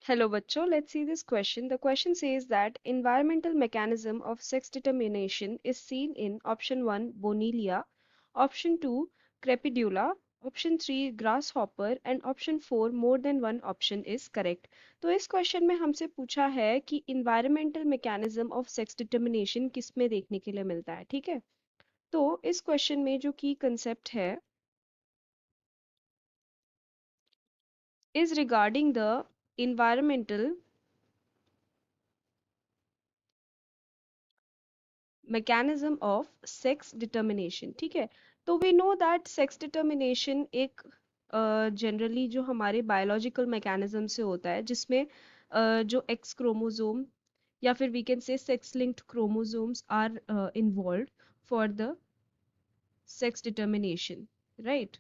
Hello bachcho, let's see this question. The question says that environmental mechanism of sex determination is seen in option 1 Bonilia, option 2 Crepidula, option 3 grasshopper and option 4 more than one option is correct. तो इस question में हमसे पूछा है कि environmental mechanism of sex determination किस में देखने के लिए मिलता है, ठीक है? तो इस क्वेश्चन में जो की कंसेप्ट है is regarding the environmental mechanism of sex determination, ठीक है? तो we know that sex determination एक जनरली जो हमारे बायोलॉजिकल मैकेनिज्म से होता है जिसमें जो एक्स क्रोमोसोम या फिर we can say sex linked chromosomes are involved for the sex determination, right?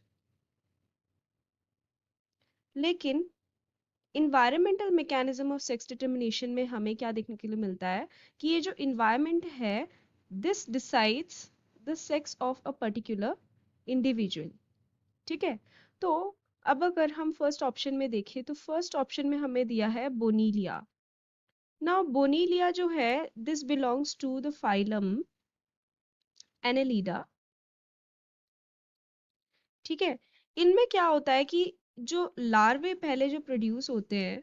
लेकिन environmental mechanism of sex determination में हमें क्या देखने के लिए मिलता है कि ये जो इन्वायरमेंट है this decides the sex of a particular individual, ठीक है? तो अब अगर हम फर्स्ट ऑप्शन में देखें तो फर्स्ट ऑप्शन में हमें दिया है बोनीलिया। नाउ बोनीलिया जो है this belongs to the phylum Annelida, ठीक है? इनमें क्या होता है कि जो लार्वे पहले जो प्रोड्यूस होते हैं,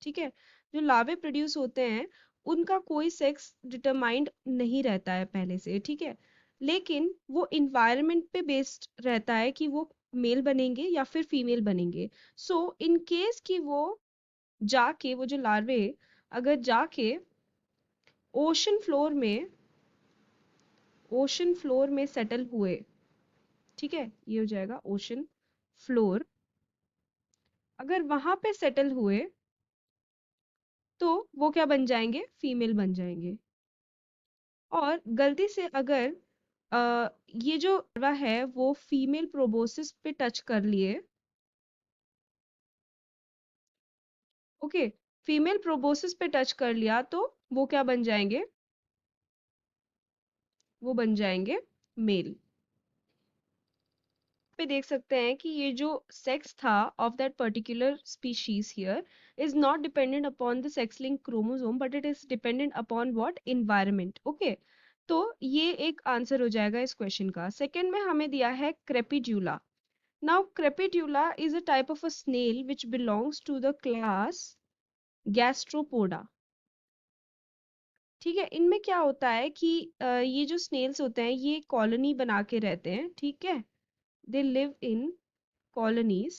ठीक है, जो लार्वे प्रोड्यूस होते हैं उनका कोई सेक्स डिटरमाइंड नहीं रहता है पहले से, ठीक है? लेकिन वो इन्वायरमेंट पे बेस्ड रहता है कि वो मेल बनेंगे या फिर फीमेल बनेंगे। सो इन केस कि वो जाके वो जो लार्वे अगर जाके ओशन फ्लोर में सेटल हुए, ठीक है, ये हो जाएगा ओशन फ्लोर, अगर वहां पे सेटल हुए तो वो क्या बन जाएंगे? फीमेल बन जाएंगे। और गलती से अगर ये जो लार्वा है वो फीमेल प्रोबोसिस पे टच कर लिए, ओके, फीमेल प्रोबोसिस पे टच कर लिया तो वो क्या बन जाएंगे? वो बन जाएंगे मेल। पे देख सकते हैं कि ये जो सेक्स था of that particular species here is not dependent upon the sex link chromosome but it is dependent upon what? Environment, okay? तो ये एक आंसर हो जाएगा इस क्वेश्चन का। सेकंड में हमें दिया है Crepidula. Now Crepidula is a type of a snail which belongs to the class Gastropoda, ठीक है? इनमें क्या होता है कि ये जो स्नेल्स होते हैं ये कॉलोनी बना के रहते हैं, ठीक है? They live in colonies.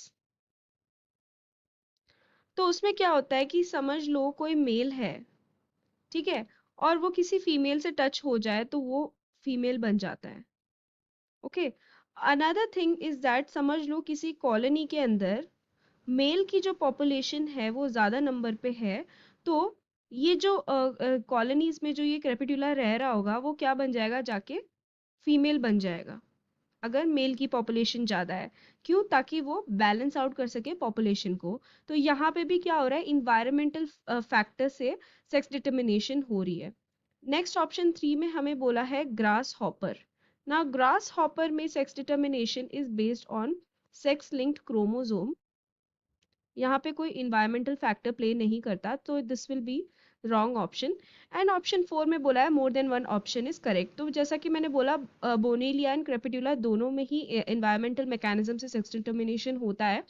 तो उसमें क्या होता है कि समझ लो कोई मेल है, ठीक है, और वो किसी फीमेल से टच हो जाए तो वो फीमेल बन जाता है, okay? Another thing is that समझ लो किसी कॉलोनी के अंदर मेल की जो पॉपुलेशन है वो ज्यादा नंबर पे है, तो ये जो कॉलोनीज में जो ये क्रेपिटुला रह रहा होगा वो क्या बन जाएगा? जाके फीमेल बन जाएगा अगर मेल की पॉपुलेशन ज़्यादा है। क्यों? ताकि वो बैलेंस आउट कर सके पॉपुलेशन को। तो यहाँ पे भी क्या हो रहा है? इन्वायरमेंटल फैक्टर से सेक्स डिटर्मिनेशन हो रही है। नेक्स्ट ऑप्शन 3 में हमें बोला है ग्रास हॉपर। ना ग्रास हॉपर में sex determination is based on sex linked chromosome. यहाँ पे कोई इन्वायरमेंटल फैक्टर प्ले नहीं करता, तो this will be wrong option. And option 4 में बोला है मोर than one option is correct. तो जैसा कि मैंने बोला बोनेलिया एंड क्रेपिटुला दोनों में ही इन्वायरमेंटल मैकेनिज्म से सेक्स डिटर्मिनेशन होता है,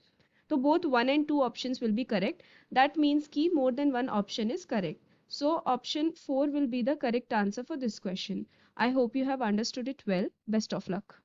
तो both 1 and 2 options will be correct. That means कि more than one option is correct. So option 4 will be the correct answer for this question. I hope you have understood it well. Best of luck.